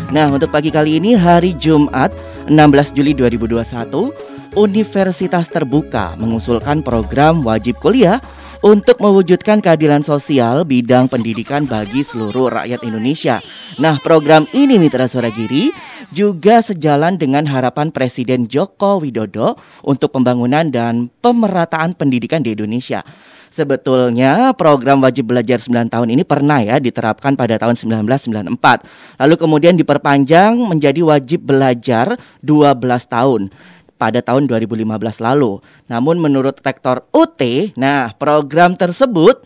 Nah, untuk pagi kali ini hari Jumat 16 Juli 2021, Universitas Terbuka mengusulkan program wajib kuliah untuk mewujudkan keadilan sosial bidang pendidikan bagi seluruh rakyat Indonesia. Nah, program ini Mitra Suara Giri juga sejalan dengan harapan Presiden Joko Widodo untuk pembangunan dan pemerataan pendidikan di Indonesia. Sebetulnya program wajib belajar 9 tahun ini pernah diterapkan pada tahun 1994. Lalu kemudian diperpanjang menjadi wajib belajar 12 tahun pada tahun 2015 lalu. Namun menurut Rektor UT, program tersebut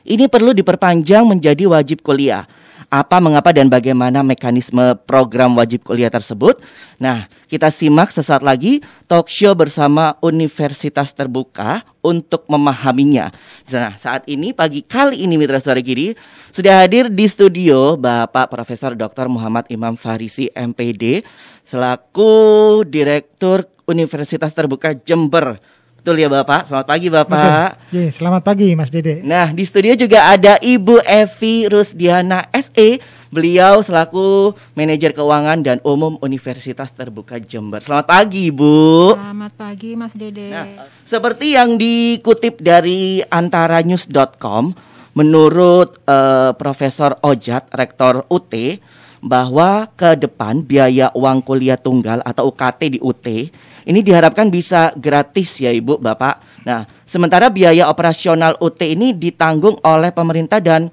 ini perlu diperpanjang menjadi wajib kuliah. Apa, mengapa, dan bagaimana mekanisme program wajib kuliah tersebut? Nah, kita simak sesaat lagi talk show bersama Universitas Terbuka untuk memahaminya. Nah, saat ini, pagi kali ini Mitra Suara Giri, sudah hadir di studio Bapak Profesor Dr. Muhammad Imam Farisi MPD selaku Direktur Universitas Terbuka Jember. Betul ya Bapak? Selamat pagi Bapak. Betul. Selamat pagi Mas Dede. Nah, di studio juga ada Ibu Evi Rusdiana SE. Beliau selaku Manajer Keuangan dan Umum Universitas Terbuka Jember. Selamat pagi Ibu. Selamat pagi Mas Dede. Nah, seperti yang dikutip dari antaranews.com, menurut Profesor Ojat, Rektor UT, bahwa ke depan biaya uang kuliah tunggal atau UKT di UT ini diharapkan bisa gratis ya Ibu, Bapak. Nah, sementara biaya operasional UT ini ditanggung oleh pemerintah dan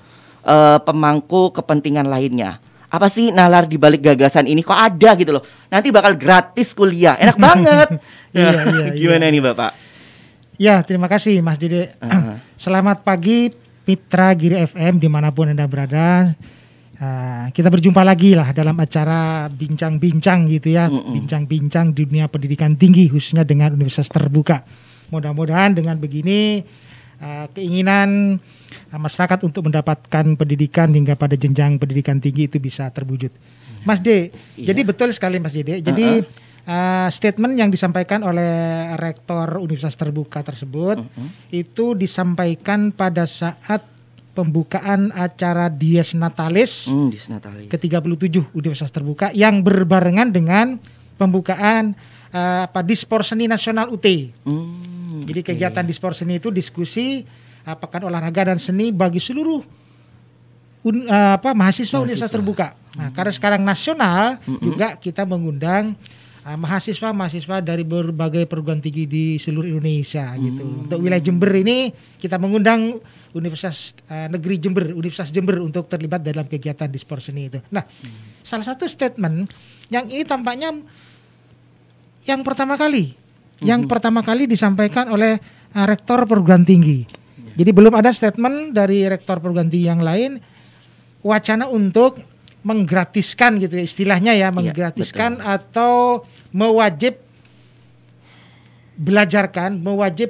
pemangku kepentingan lainnya. Apa sih nalar di balik gagasan ini? Kok ada gitu loh? Nanti bakal gratis kuliah. Enak banget. Gimana nih Bapak? Ya, terima kasih Mas Dede. Selamat pagi Mitra Giri FM dimanapun Anda berada. Kita berjumpa lagi lah dalam acara bincang-bincang gitu ya, bincang-bincang di dunia pendidikan tinggi khususnya dengan Universitas Terbuka. Mudah-mudahan dengan begini keinginan masyarakat untuk mendapatkan pendidikan hingga pada jenjang pendidikan tinggi itu bisa terwujud. Mas D, jadi betul sekali Mas Dede. Jadi statement yang disampaikan oleh Rektor Universitas Terbuka tersebut itu disampaikan pada saat pembukaan acara Dies Natalis ke-37 Universitas Terbuka yang berbarengan dengan pembukaan Dispor Seni Nasional UT. Jadi kegiatan Dispor Seni itu diskusi pekan olahraga dan seni bagi seluruh mahasiswa Universitas Terbuka. Nah, karena sekarang nasional juga kita mengundang mahasiswa dari berbagai perguruan tinggi di seluruh Indonesia gitu. Untuk wilayah Jember ini kita mengundang Universitas Negeri Jember, Universitas Jember untuk terlibat dalam kegiatan Dispor Seni itu. Nah, salah satu statement yang ini tampaknya yang pertama kali disampaikan oleh rektor perguruan tinggi. Jadi belum ada statement dari rektor perguruan tinggi yang lain wacana untuk menggratiskan gitu ya, istilahnya ya, menggratiskan atau mewajib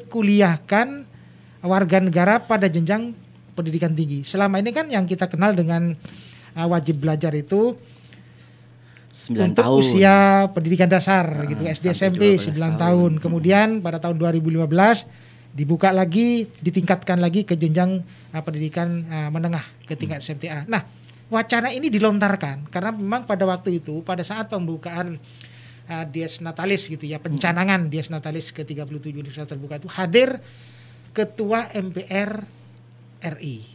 kuliahkan warga negara pada jenjang pendidikan tinggi. Selama ini kan yang kita kenal dengan wajib belajar itu 9 untuk tahun. usia pendidikan dasar gitu, SD SMP 9 tahun. Kemudian pada tahun 2015 dibuka lagi, ditingkatkan lagi ke jenjang pendidikan menengah ke tingkat SMTA. Nah, wacana ini dilontarkan karena memang pada waktu itu, pada saat pembukaan Dies Natalis gitu ya, pencanangan Dies Natalis ke-37 Universitas Terbuka itu hadir Ketua MPR RI.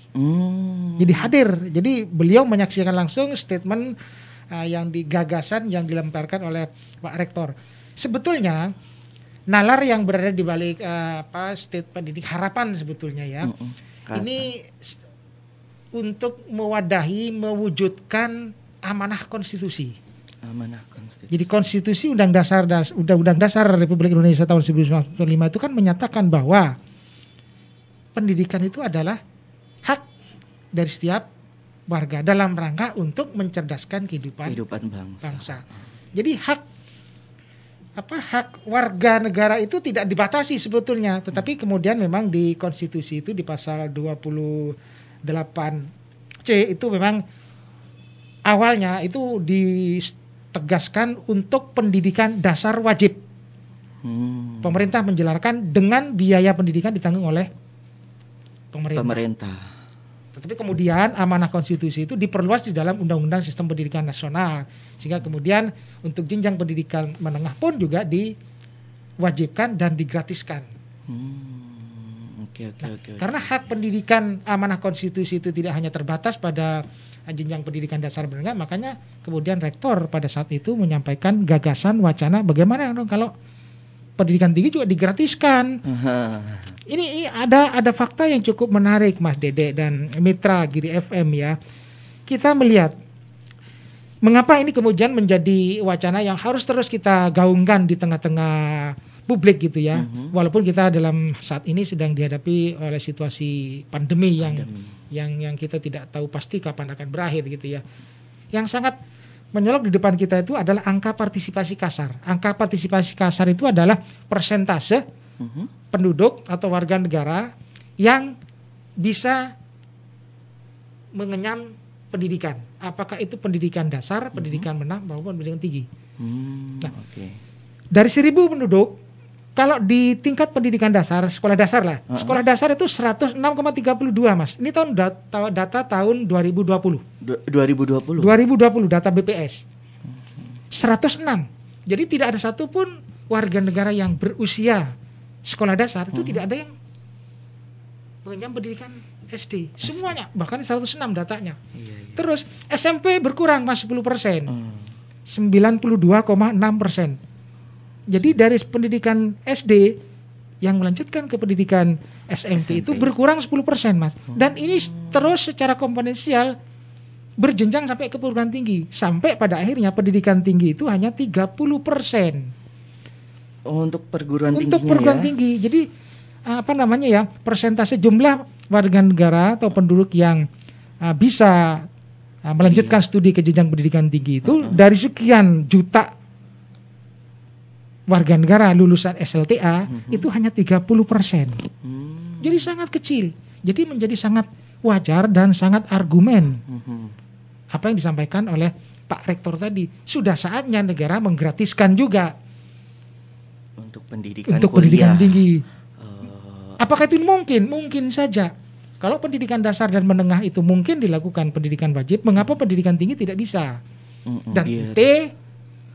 Jadi hadir, jadi beliau menyaksikan langsung statement yang gagasan yang dilemparkan oleh Pak Rektor. Sebetulnya nalar yang berada di balik statement ini harapan sebetulnya ya. Ini untuk mewujudkan amanah konstitusi. Jadi konstitusi Undang-Undang Dasar Republik Indonesia tahun 1945 itu kan menyatakan bahwa pendidikan itu adalah hak dari setiap warga dalam rangka untuk mencerdaskan kehidupan bangsa. Jadi hak warga negara itu tidak dibatasi sebetulnya, tetapi kemudian memang di konstitusi itu di pasal 28C itu memang awalnya itu ditegaskan untuk pendidikan dasar wajib. Pemerintah menjelaskan dengan biaya pendidikan ditanggung oleh pemerintah. Tetapi kemudian amanah konstitusi itu diperluas di dalam Undang-Undang Sistem Pendidikan Nasional, sehingga kemudian untuk jenjang pendidikan menengah pun juga diwajibkan dan digratiskan. Oke. Karena hak pendidikan amanah konstitusi itu tidak hanya terbatas pada jenjang pendidikan dasar menengah, makanya kemudian rektor pada saat itu menyampaikan gagasan wacana bagaimana dong kalau pendidikan tinggi juga digratiskan. Ini ada fakta yang cukup menarik, Mas Dede dan Mitra Giri FM ya. Kita melihat mengapa ini kemudian menjadi wacana yang harus terus kita gaungkan di tengah-tengah publik gitu ya. Walaupun kita dalam saat ini sedang dihadapi oleh situasi pandemi yang kita tidak tahu pasti kapan akan berakhir gitu ya. Yang sangat menyolok di depan kita itu adalah angka partisipasi kasar. Angka partisipasi kasar itu adalah persentase penduduk atau warga negara yang bisa mengenyam pendidikan. Apakah itu pendidikan dasar, pendidikan menengah maupun pendidikan tinggi. Dari 1.000 penduduk, kalau di tingkat pendidikan dasar, sekolah dasar lah, sekolah dasar itu 106,32 Mas. Ini data tahun 2020. 2020 data BPS. 106. Jadi tidak ada satupun warga negara yang berusia sekolah dasar itu tidak ada yang mengenyam pendidikan SD. Semuanya, bahkan 106 datanya. Terus SMP berkurang Mas 10%. 92,6%. Jadi dari pendidikan SD yang melanjutkan ke pendidikan SMP itu berkurang 10% Mas. Dan ini terus secara komponensial berjenjang sampai ke perguruan tinggi. Sampai pada akhirnya pendidikan tinggi itu hanya 30%. Untuk perguruan tinggi. Untuk perguruan tinggi. Jadi persentase jumlah warga negara atau penduduk yang bisa melanjutkan studi ke jenjang pendidikan tinggi itu dari sekian juta warga negara lulusan SLTA itu hanya 30%. Jadi sangat kecil. Jadi menjadi sangat wajar dan sangat argumen apa yang disampaikan oleh Pak Rektor tadi. Sudah saatnya negara menggratiskan juga untuk pendidikan tinggi. Apakah itu mungkin? Mungkin saja. Kalau pendidikan dasar dan menengah itu mungkin dilakukan pendidikan wajib, mengapa pendidikan tinggi tidak bisa? Dan T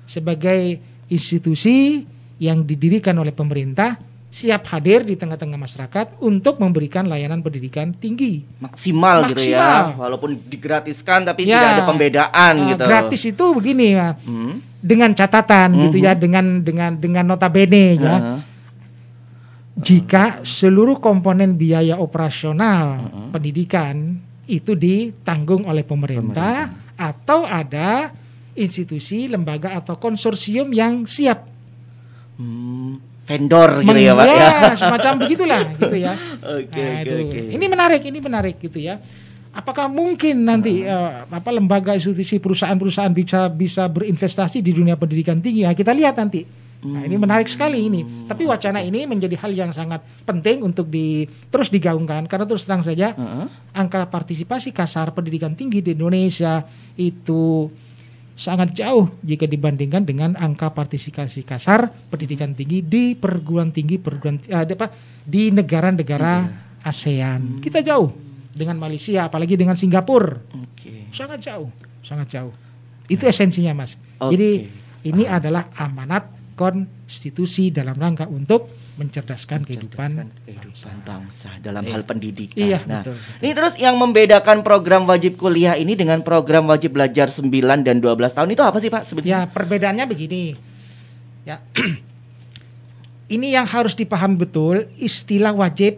sebagai institusi yang didirikan oleh pemerintah siap hadir di tengah-tengah masyarakat untuk memberikan layanan pendidikan tinggi. Maksimal gitu ya. Walaupun digratiskan tapi tidak ada pembedaan gitu. Gratis itu begini ya. Dengan catatan gitu ya, dengan notabene ya. Jika seluruh komponen biaya operasional pendidikan itu ditanggung oleh pemerintah atau ada institusi, lembaga atau konsorsium yang siap vendor gitu ya Pak ya. Semacam begitulah gitu ya. Oke. Ini menarik gitu ya. Apakah mungkin nanti lembaga, institusi, perusahaan-perusahaan bisa berinvestasi di dunia pendidikan tinggi? Ya, kita lihat nanti. Nah, ini menarik sekali ini. Tapi wacana ini menjadi hal yang sangat penting untuk terus digaungkan karena terus terang saja angka partisipasi kasar pendidikan tinggi di Indonesia itu sangat jauh jika dibandingkan dengan angka partisipasi kasar pendidikan tinggi di perguruan tinggi di negara-negara ASEAN. Kita jauh dengan Malaysia, apalagi dengan Singapura. Sangat jauh. Itu esensinya, Mas. Jadi ini adalah amanat konstitusi dalam rangka untuk mencerdaskan kehidupan bangsa dalam hal pendidikan. Iya, nah, betul. Ini terus yang membedakan program wajib kuliah ini dengan program wajib belajar 9 dan 12 tahun itu apa sih Pak sebenarnya? Ya, perbedaannya begini. Ya. Ini yang harus dipahami betul istilah wajib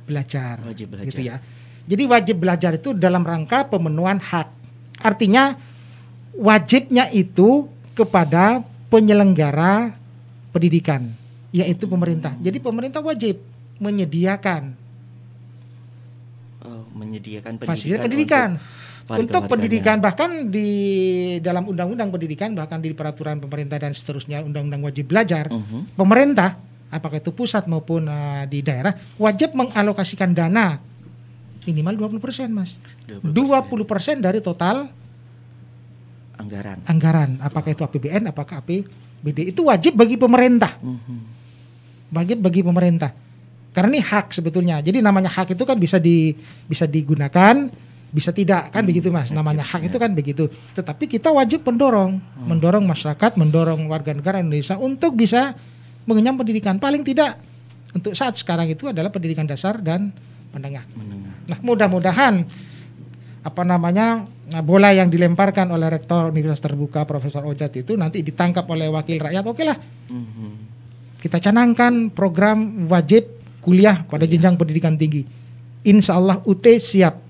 belajar. Gitu ya. Jadi wajib belajar itu dalam rangka pemenuhan hak. Artinya wajibnya itu kepada penyelenggara pendidikan, yaitu pemerintah. Jadi pemerintah wajib menyediakan fasilitas pendidikan untuk pendidikan, bahkan di dalam undang-undang pendidikan, bahkan di peraturan pemerintah dan seterusnya, undang-undang wajib belajar, pemerintah, apakah itu pusat maupun di daerah, wajib mengalokasikan dana minimal 20%, Mas. 20% dari total anggaran, apakah itu APBN, apakah APBD, itu wajib bagi pemerintah. Wajib bagi pemerintah. Karena ini hak sebetulnya. Jadi namanya hak itu kan bisa digunakan, bisa tidak, kan begitu Mas. Namanya hak itu kan begitu. Tetapi kita wajib mendorong masyarakat, mendorong warga negara Indonesia untuk bisa mengenyam pendidikan. Paling tidak untuk saat sekarang itu adalah pendidikan dasar dan menengah. Nah, mudah-mudahan bola yang dilemparkan oleh Rektor Universitas Terbuka Profesor Ojat itu nanti ditangkap oleh wakil rakyat. Oke lah. Kita canangkan program wajib kuliah pada jenjang pendidikan tinggi. Insya Allah UT siap.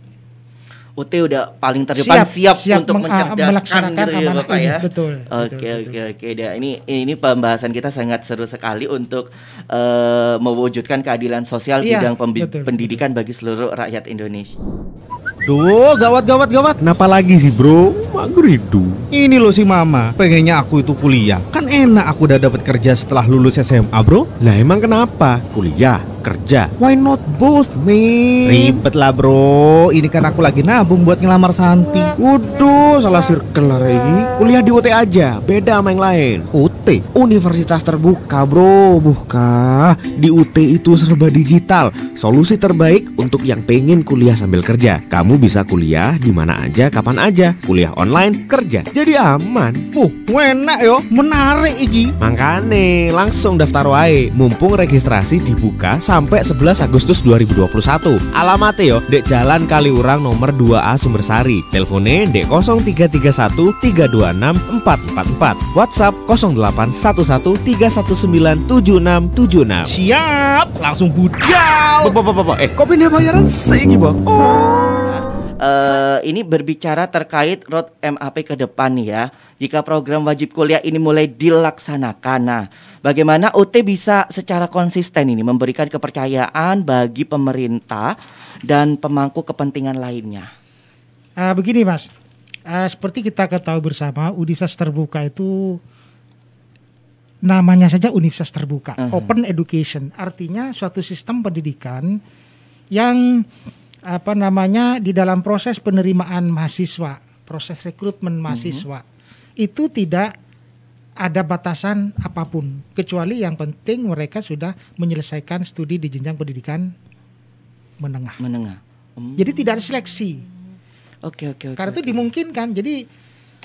UT udah paling terdepan siap untuk mencerdaskan gitu ya Bapak ya. Betul. Oke. Ini pembahasan kita sangat seru sekali untuk mewujudkan keadilan sosial bidang pendidikan bagi seluruh rakyat Indonesia. Duh, gawat. Kenapa lagi sih bro? Magridu. Ini loh si mama, pengennya aku itu kuliah. Kan enak aku udah dapat kerja setelah lulus SMA bro. Lah emang kenapa? Kuliah, kerja. Why not both, man? Ribet lah bro. Ini kan aku lagi nabung buat ngelamar Santi. Waduh, salah circle lah ini. Kuliah di UT aja, beda sama yang lain. UT, Universitas Terbuka bro. Buka. Di UT itu serba digital. Solusi terbaik untuk yang pengen kuliah sambil kerja. Kamu bisa kuliah di mana aja, kapan aja. Kuliah online, kerja. Jadi aman. Enak yo, menarik iki. Makane langsung daftar wae. Mumpung registrasi dibuka sampai 11 Agustus 2021. Alamatnya yo, Dek Jalan Kaliurang nomor 2A Sumbersari. Teleponnya Dek 0331 326 444. WhatsApp 0811 319 7676. Siap, langsung budal. Kok pindah bayaran seigi, Bang? Ini berbicara terkait road MAP ke depan nih ya. Jika program wajib kuliah ini mulai dilaksanakan, nah, bagaimana UT bisa secara konsisten ini memberikan kepercayaan bagi pemerintah dan pemangku kepentingan lainnya? Begini Mas, seperti kita ketahui bersama, Universitas Terbuka itu namanya saja Universitas Terbuka, Open Education, artinya suatu sistem pendidikan yang di dalam proses penerimaan mahasiswa, proses rekrutmen mahasiswa, itu tidak ada batasan apapun, kecuali yang penting mereka sudah menyelesaikan studi di jenjang pendidikan menengah. Jadi tidak ada seleksi. Oke. Karena itu dimungkinkan. Jadi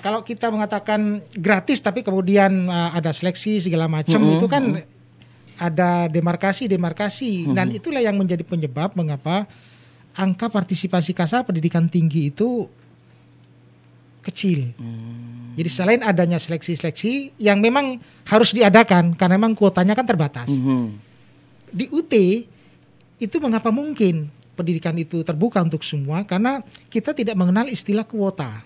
kalau kita mengatakan gratis tapi kemudian ada seleksi segala macam, itu kan ada demarkasi, dan itulah yang menjadi penyebab mengapa angka partisipasi kasar pendidikan tinggi itu kecil. Jadi selain adanya seleksi-seleksi yang memang harus diadakan karena memang kuotanya kan terbatas. Di UT itu mengapa mungkin pendidikan itu terbuka untuk semua? Karena kita tidak mengenal istilah kuota.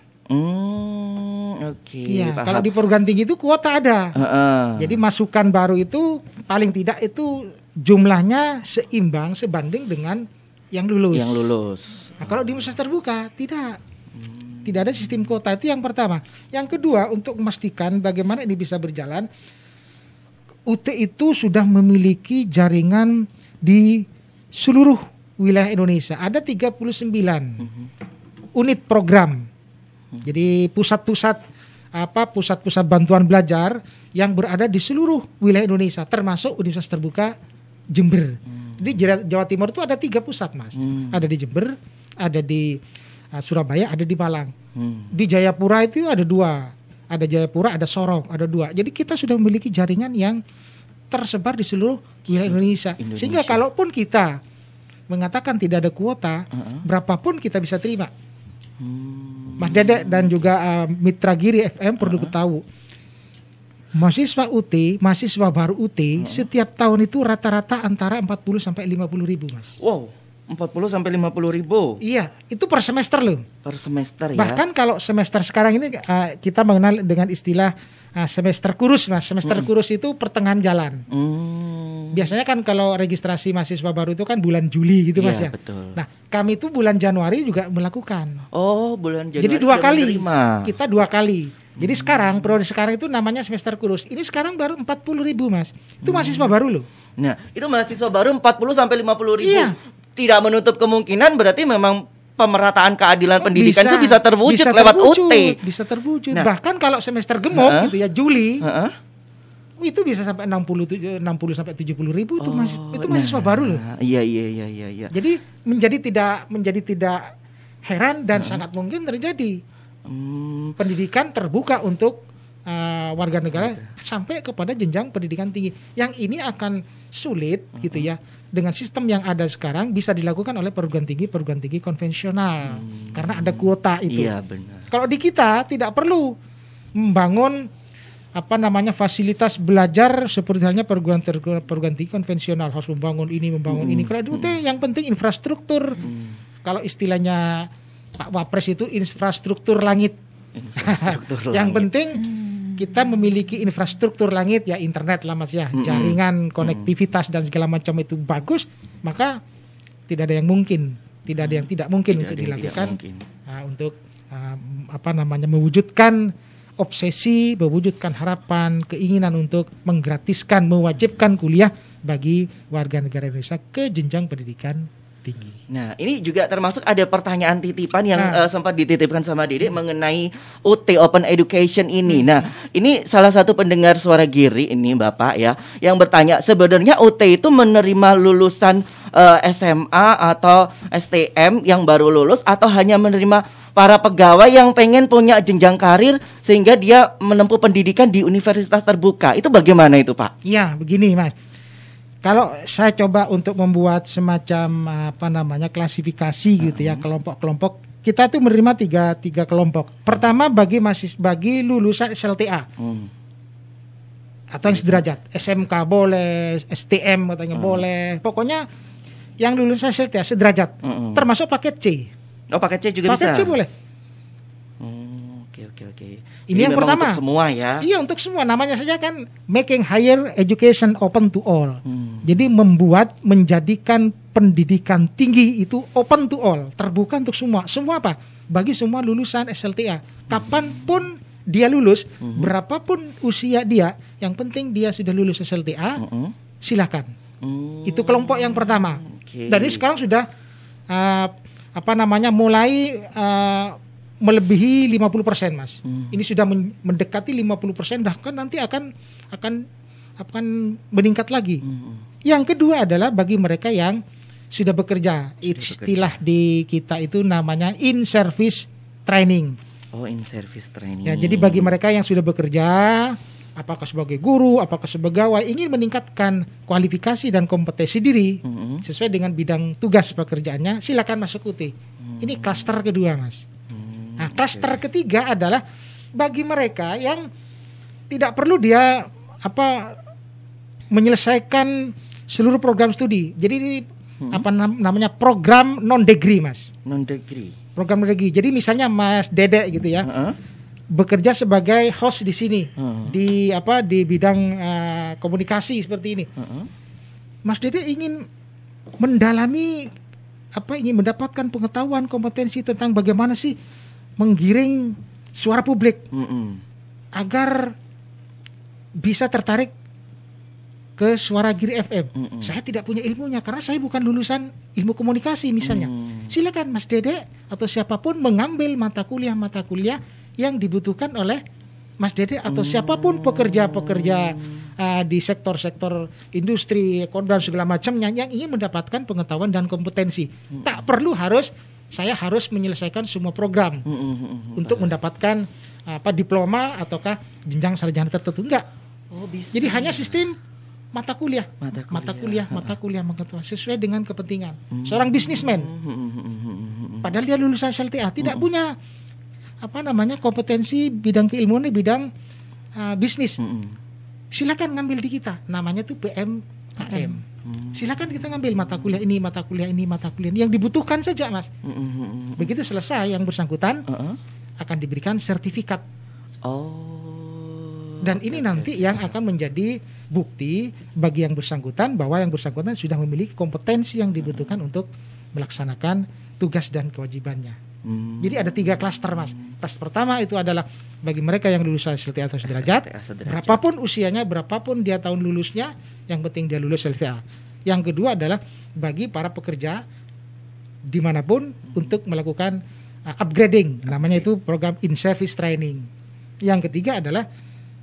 Iya, kalau di perguruan tinggi itu kuota ada. Jadi masukan baru itu paling tidak itu jumlahnya seimbang sebanding dengan yang lulus. Nah, kalau di universitas terbuka tidak ada sistem kuota, itu yang pertama. Yang kedua, untuk memastikan bagaimana ini bisa berjalan, UT itu sudah memiliki jaringan di seluruh wilayah Indonesia. Ada 39 unit program. Jadi pusat-pusat bantuan belajar yang berada di seluruh wilayah Indonesia, termasuk Universitas Terbuka Jember. Di Jawa Timur itu ada 3 pusat, Mas. Ada di Jember, ada di Surabaya, ada di Malang. Di Jayapura itu ada 2. Ada Jayapura, ada Sorong, ada 2. Jadi kita sudah memiliki jaringan yang tersebar di seluruh wilayah Indonesia. Sehingga kalaupun kita mengatakan tidak ada kuota, berapapun kita bisa terima. Mas Dede dan juga Mitra Giri FM perlu tahu, mahasiswa baru UT setiap tahun itu rata-rata antara 40 sampai 50 ribu, Mas. Wow, 40 sampai 50 ribu. Iya, itu per semester loh. Per semester ya. Bahkan kalau semester sekarang ini kita mengenal dengan istilah semester kurus, Mas. Semester kurus itu pertengahan jalan. Biasanya kan kalau registrasi mahasiswa baru itu kan bulan Juli gitu, Mas ya. Betul. Nah, kami itu bulan Januari juga melakukan. Oh, bulan Januari. Jadi 2 kali. Kita 2 kali. Jadi sekarang, periode sekarang itu namanya semester kurus. Ini sekarang baru 40 ribu, Mas. Itu mahasiswa baru loh. Nah, itu mahasiswa baru 40 sampai 50 ribu. Iya. Tidak menutup kemungkinan berarti memang pemerataan keadilan pendidikan itu bisa terwujud lewat UT. Bisa terwujud. Nah, bahkan kalau semester gemuk gitu ya, Juli, itu bisa sampai 60 sampai 70 ribu itu mahasiswa baru loh. Iya. Jadi menjadi tidak heran dan sangat mungkin terjadi pendidikan terbuka untuk warga negara sampai kepada jenjang pendidikan tinggi. Yang ini akan sulit gitu ya. Dengan sistem yang ada sekarang bisa dilakukan oleh perguruan tinggi konvensional karena ada kuota itu. Iya, benar. Kalau di kita tidak perlu membangun fasilitas belajar seperti halnya perguruan tinggi konvensional harus membangun ini. Kalau di UT yang penting infrastruktur. Kalau istilahnya Pak Wapres itu infrastruktur langit. Yang penting kita memiliki infrastruktur langit ya, internet lah Mas ya, jaringan, konektivitas dan segala macam itu bagus, maka tidak ada yang tidak mungkin untuk dilakukan untuk mewujudkan obsesi, mewujudkan harapan, keinginan untuk menggratiskan, mewajibkan kuliah bagi warga negara Indonesia ke jenjang pendidikan tinggi. Nah, ini juga termasuk ada pertanyaan titipan yang sempat dititipkan sama Dede mengenai UT Open Education ini. Nah, ini salah satu pendengar Suara Giri ini Bapak ya, yang bertanya sebenarnya UT itu menerima lulusan SMA atau STM yang baru lulus atau hanya menerima para pegawai yang pengen punya jenjang karir sehingga dia menempuh pendidikan di universitas terbuka. Itu bagaimana itu, Pak? Ya, begini, Mas. Kalau saya coba untuk membuat semacam klasifikasi gitu ya, kelompok-kelompok, kita tuh menerima tiga kelompok. Pertama bagi lulusan SLTA atau yang sederajat, SMK boleh, STM katanya boleh, pokoknya yang lulusan SLTA sederajat, termasuk paket C. Oh, paket C juga bisa. Paket C boleh. Oke. Ini yang pertama. Untuk semua ya. Iya, untuk semua. Namanya saja kan making higher education open to all. Jadi menjadikan pendidikan tinggi itu open to all, terbuka untuk semua. Semua apa? Bagi semua lulusan SLTA. Kapanpun dia lulus, berapapun usia dia, yang penting dia sudah lulus SLTA, silakan. Itu kelompok yang pertama. Dan ini sekarang sudah mulai melebihi 50%, Mas. Ini sudah mendekati 50%, bahkan nanti akan meningkat lagi. Yang kedua adalah bagi mereka yang sudah bekerja. Istilah di kita itu namanya in-service training. Oh, in-service training. Ya, jadi bagi mereka yang sudah bekerja, apakah sebagai guru, apakah sebagai pegawai, ingin meningkatkan kualifikasi dan kompetensi diri sesuai dengan bidang tugas pekerjaannya, silakan masuk UT. Ini klaster kedua, Mas. Nah, klaster ketiga adalah bagi mereka yang tidak perlu dia menyelesaikan seluruh program studi. Jadi ini namanya program non degree, Mas. Non degree. Program non degree. Jadi misalnya Mas Dede gitu ya, bekerja sebagai host di sini di bidang komunikasi seperti ini. Mas Dede ingin mendalami ingin mendapatkan pengetahuan kompetensi tentang bagaimana sih menggiring suara publik agar bisa tertarik ke Suara Giri FM. Saya tidak punya ilmunya karena saya bukan lulusan ilmu komunikasi misalnya. Silakan Mas Dede atau siapapun mengambil mata kuliah yang dibutuhkan oleh Mas Dede atau siapapun pekerja-pekerja di sektor-sektor industri, ekonomi dan segala macamnya yang ingin mendapatkan pengetahuan dan kompetensi. Tak perlu saya harus menyelesaikan semua program untuk mendapatkan diploma ataukah jenjang sarjana tertentu. Enggak. Oh, bisa. Jadi hanya sistem mata kuliah sesuai dengan kepentingan. Seorang bisnismen, padahal dia lulusan SLTA, tidak punya kompetensi bidang keilmuan di bidang bisnis. Silakan ngambil di kita, namanya tuh PMKM. Silakan kita ngambil mata kuliah ini yang dibutuhkan saja, Mas. Begitu selesai yang bersangkutan akan diberikan sertifikat. Dan ini nanti yang akan menjadi bukti bagi yang bersangkutan bahwa yang bersangkutan sudah memiliki kompetensi yang dibutuhkan untuk melaksanakan tugas dan kewajibannya. Jadi ada 3 klaster, Mas. Klaster pertama itu adalah bagi mereka yang lulusan SLTA atau sederajat, berapapun usianya, berapapun dia tahun lulusnya, yang penting dia lulus SLTA. Yang kedua adalah bagi para pekerja dimanapun untuk melakukan upgrading, namanya itu program in-service training. Yang ketiga adalah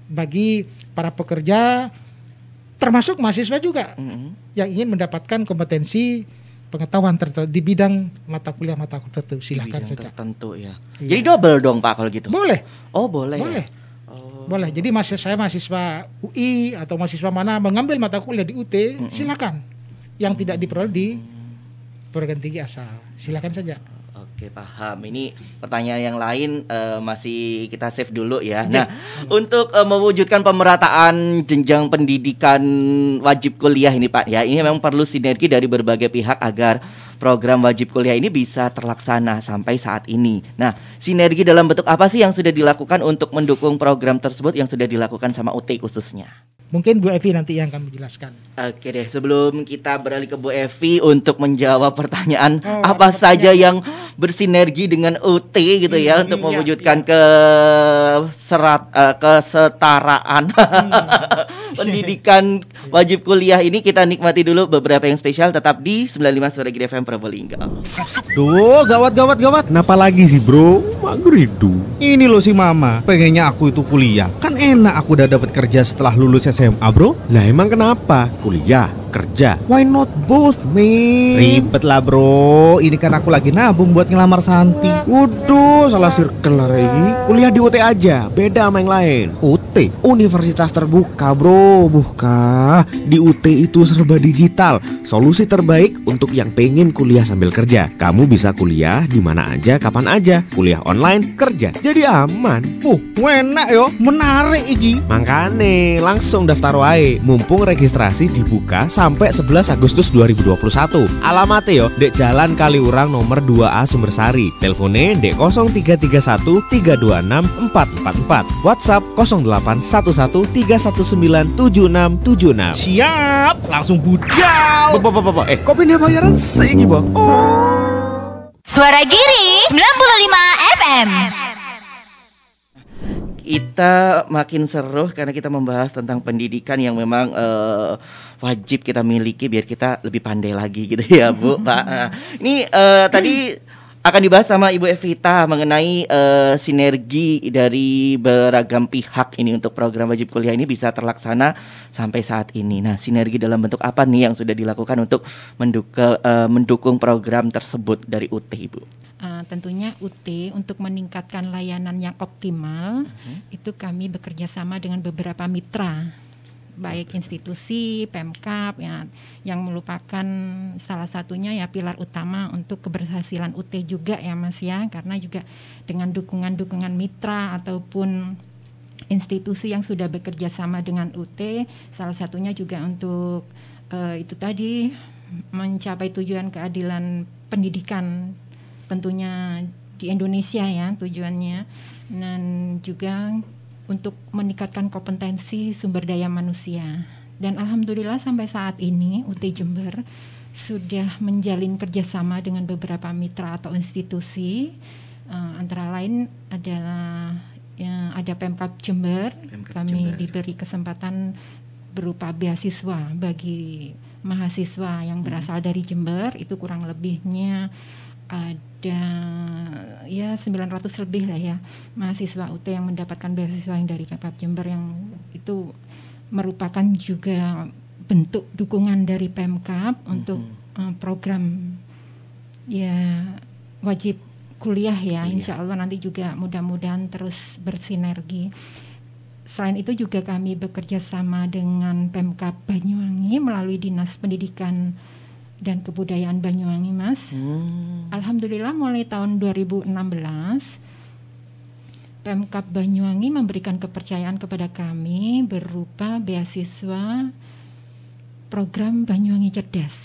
bagi para pekerja termasuk mahasiswa juga yang ingin mendapatkan kompetensi pengetahuan tertentu di bidang mata kuliah tertentu. Silakan saja. Tertentu ya. Jadi double dong Pak kalau gitu. Boleh. Oh boleh. Boleh. Ya? Boleh. Jadi saya mahasiswa UI atau mahasiswa mana mengambil mata kuliah di UT, silakan. Yang tidak diperoleh di perguruan tinggi asal, silakan saja. Oke, paham. Ini pertanyaan yang lain masih kita save dulu ya. Nah, untuk mewujudkan pemerataan jenjang pendidikan wajib kuliah ini Pak ya, ini memang perlu sinergi dari berbagai pihak agar program wajib kuliah ini bisa terlaksana sampai saat ini. Nah, sinergi dalam bentuk apa sih yang sudah dilakukan untuk mendukung program tersebut yang sudah dilakukan sama UT khususnya? Mungkin Bu Evi nanti yang akan menjelaskan. Oke deh, sebelum kita beralih ke Bu Evi untuk menjawab pertanyaan apa saja yang bersinergi dengan UT gitu ya untuk mewujudkan kesetaraan pendidikan wajib kuliah ini, kita nikmati dulu beberapa yang spesial. Tetap di 95 Suara Giri FM Probolinggo. Duh, gawat. Kenapa lagi sih bro? Aku rindu. Ini loh si mama, pengennya aku itu kuliah. Kan enak aku udah dapat kerja setelah lulus SMA bro. Lah emang kenapa? Kuliah, kerja. Why not both, man? Ribet lah bro. Ini kan aku lagi nabung buat ngelamar Santi. Waduh, salah circle lah ini. Kuliah di UT aja, beda sama yang lain. UT, Universitas Terbuka bro. Buka. Di UT itu serba digital. Solusi terbaik untuk yang pengen kuliah sambil kerja. Kamu bisa kuliah di mana aja, kapan aja. Kuliah online, kerja. Jadi aman. Enak yo, menarik iki. Makane langsung daftar wae. Mumpung registrasi dibuka sampai 11 Agustus 2021. Alamatnya yo dek Jalan Kaliurang nomor 2A Sumbersari. Teleponnya dek 0331 326 444. WhatsApp 0811 319 7676. Siap, langsung budal. Kok pindah bayaran sih Bang? Suara Giri 95 FM. Kita makin seru karena kita membahas tentang pendidikan yang memang wajib kita miliki biar kita lebih pandai lagi gitu ya Bu, Pak. Ini tadi akan dibahas sama Ibu Evita mengenai sinergi dari beragam pihak ini untuk program wajib kuliah ini bisa terlaksana sampai saat ini. Nah, sinergi dalam bentuk apa nih yang sudah dilakukan untuk mendukung program tersebut dari UT, Ibu? Tentunya UT untuk meningkatkan layanan yang optimal itu kami bekerja sama dengan beberapa mitra, baik institusi, Pemkab ya, yang merupakan salah satunya ya pilar utama untuk keberhasilan UT juga ya Mas ya, karena juga dengan dukungan mitra ataupun institusi yang sudah bekerja sama dengan UT, salah satunya juga untuk itu tadi mencapai tujuan keadilan pendidikan tentunya di Indonesia ya tujuannya, dan juga untuk meningkatkan kompetensi sumber daya manusia. Dan alhamdulillah sampai saat ini UT Jember sudah menjalin kerjasama dengan beberapa mitra atau institusi, antara lain adalah ada Pemkab Jember. Kami diberi kesempatan berupa beasiswa bagi mahasiswa yang berasal dari Jember, itu kurang lebihnya ada ya 900 lebih lah ya mahasiswa UT yang mendapatkan beasiswa yang dari Pemkab Jember, yang itu merupakan juga bentuk dukungan dari Pemkab untuk program ya wajib kuliah ya. Insya Allah nanti juga mudah-mudahan terus bersinergi. Selain itu juga kami bekerja sama dengan Pemkab Banyuwangi melalui Dinas Pendidikan dan Kebudayaan Banyuwangi, Mas. Alhamdulillah mulai tahun 2016 Pemkab Banyuwangi memberikan kepercayaan kepada kami berupa beasiswa program Banyuwangi Cerdas.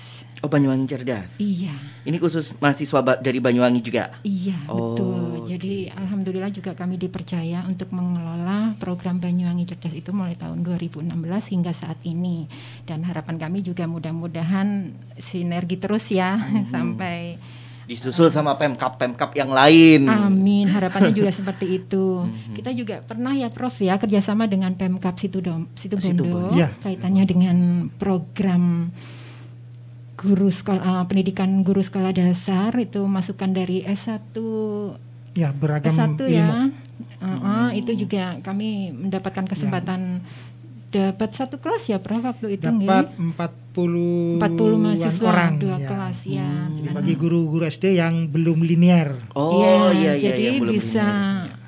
Oh, Banyuwangi Cerdas. Iya. Ini khusus mahasiswa dari Banyuwangi juga? Iya, betul. Jadi alhamdulillah juga kami dipercaya untuk mengelola program Banyuwangi Cerdas itu mulai tahun 2016 hingga saat ini. Dan harapan kami juga mudah-mudahan sinergi terus ya sampai disusul sama Pemkab yang lain. Amin, harapannya juga seperti itu. Kita juga pernah ya Prof ya kerjasama dengan Pemkab Situbondo kaitannya dengan program guru sekolah pendidikan guru sekolah dasar, itu masukan dari S1 Ya, beragam S1 ilmu. ya. Itu juga kami mendapatkan kesempatan dapat satu kelas ya, Prof, waktu itu Dapat nggih. 40 mahasiswa orang dua ya. kelas ya. Jadi bagi guru-guru SD yang belum linear. Oh iya, jadi yang belum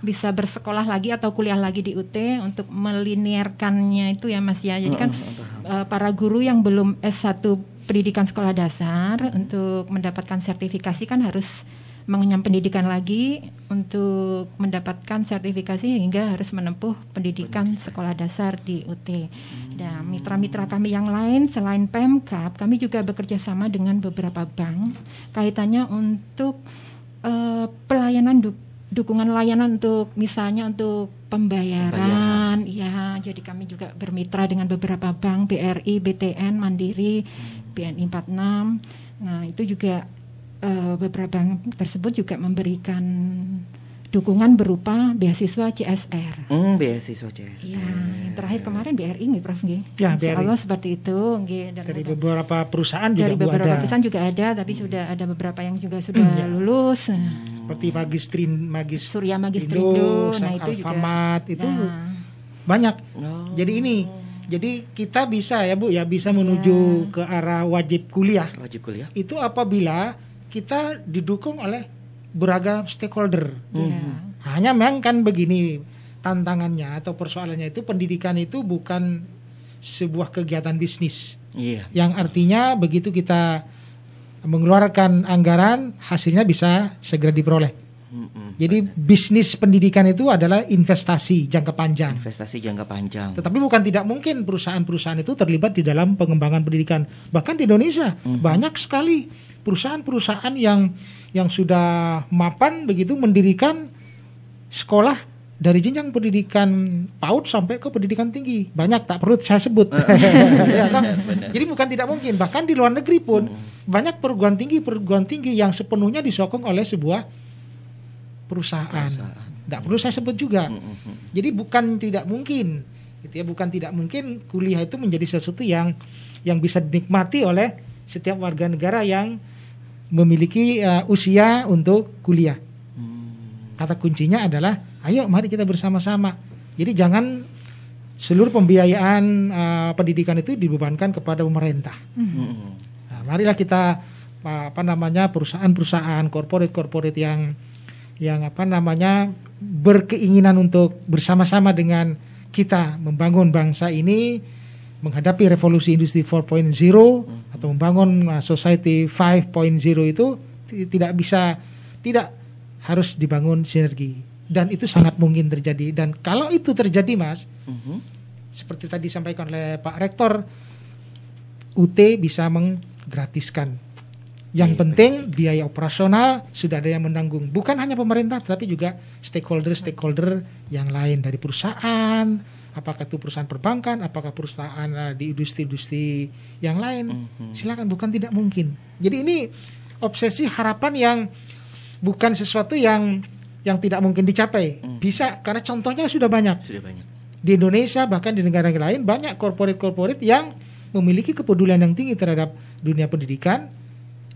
bisa bersekolah lagi atau kuliah lagi di UT untuk melinearkannya itu ya Mas ya. Jadi kan para guru yang belum S1 pendidikan sekolah dasar untuk mendapatkan sertifikasi kan harus mengenyam pendidikan lagi untuk mendapatkan sertifikasi hingga harus menempuh pendidikan sekolah dasar di UT. Dan mitra-mitra kami yang lain selain Pemkab, kami juga bekerja sama dengan beberapa bank kaitannya untuk pelayanan dukungan layanan untuk misalnya untuk pembayaran. Ya, jadi kami juga bermitra dengan beberapa bank, BRI, BTN, Mandiri, BNI 46. Nah, itu juga beberapa bank tersebut juga memberikan dukungan berupa beasiswa CSR. Beasiswa CSR. Ya, yang terakhir kemarin BRI nggih Prof nggih. Ya, Insya BRI. Allah seperti itu nggih. Dan Dari beberapa perusahaan juga dari beberapa ada. perusahaan juga ada, tapi sudah ada beberapa yang juga sudah lulus. Seperti Magis Surya Magistrindo, nah itu juga. Alfamart itu Nah, banyak. Jadi kita bisa ya Bu ya bisa menuju ke arah wajib kuliah. Wajib kuliah. Itu apabila kita didukung oleh beragam stakeholder. Hanya memang kan begini tantangannya atau persoalannya itu pendidikan itu bukan sebuah kegiatan bisnis. Iya. Yang artinya begitu kita mengeluarkan anggaran hasilnya bisa segera diperoleh. Jadi bisnis pendidikan itu adalah investasi jangka panjang. Investasi jangka panjang. Tetapi bukan tidak mungkin perusahaan-perusahaan itu terlibat di dalam pengembangan pendidikan. Bahkan di Indonesia banyak sekali perusahaan-perusahaan yang sudah mapan begitu mendirikan sekolah dari jenjang pendidikan PAUD sampai ke pendidikan tinggi. Banyak, tak perlu saya sebut. Ya, toh? Jadi bukan tidak mungkin. Bahkan di luar negeri pun banyak perguruan tinggi yang sepenuhnya disokong oleh sebuah perusahaan. Tidak perlu saya sebut juga. Jadi bukan tidak mungkin, gitu ya, bukan tidak mungkin kuliah itu menjadi sesuatu yang bisa dinikmati oleh setiap warga negara yang memiliki usia untuk kuliah. Kata kuncinya adalah, ayo mari kita bersama-sama. Jadi jangan seluruh pembiayaan pendidikan itu dibebankan kepada pemerintah. Nah, marilah kita perusahaan-perusahaan, corporate yang berkeinginan untuk bersama-sama dengan kita membangun bangsa ini menghadapi revolusi industri 4.0 atau membangun society 5.0 itu tidak harus dibangun sinergi, dan itu sangat mungkin terjadi. Dan kalau itu terjadi Mas, seperti tadi disampaikan oleh Pak Rektor, UT bisa menggratiskan. Yang penting biaya operasional sudah ada yang menanggung. Bukan hanya pemerintah, tapi juga stakeholder yang lain dari perusahaan. Apakah itu perusahaan perbankan, apakah perusahaan di industri-industri yang lain. Silakan, bukan tidak mungkin. Jadi ini obsesi harapan yang bukan sesuatu yang tidak mungkin dicapai. Bisa, karena contohnya sudah banyak. Di Indonesia bahkan di negara lain banyak korporat yang memiliki kepedulian yang tinggi terhadap dunia pendidikan.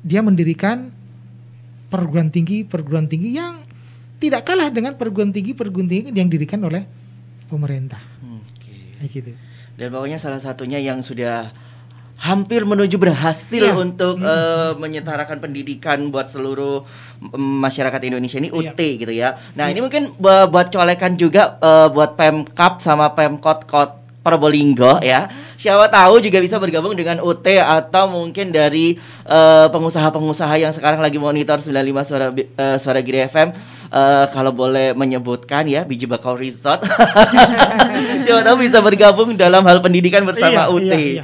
Dia mendirikan perguruan tinggi yang tidak kalah dengan perguruan tinggi yang didirikan oleh pemerintah. Kayak gitu. Dan pokoknya salah satunya yang sudah hampir menuju berhasil untuk menyetarakan pendidikan buat seluruh masyarakat Indonesia ini UT gitu ya. Nah ini mungkin buat colekan juga buat Pemkab sama Pemkot Probolinggo ya. Siapa tahu juga bisa bergabung dengan UT atau mungkin dari pengusaha-pengusaha yang sekarang lagi monitor 95 Suara Giri FM. Kalau boleh menyebutkan ya, Biji Bakau Resort. Siapa tahu bisa bergabung dalam hal pendidikan bersama UT. Iya.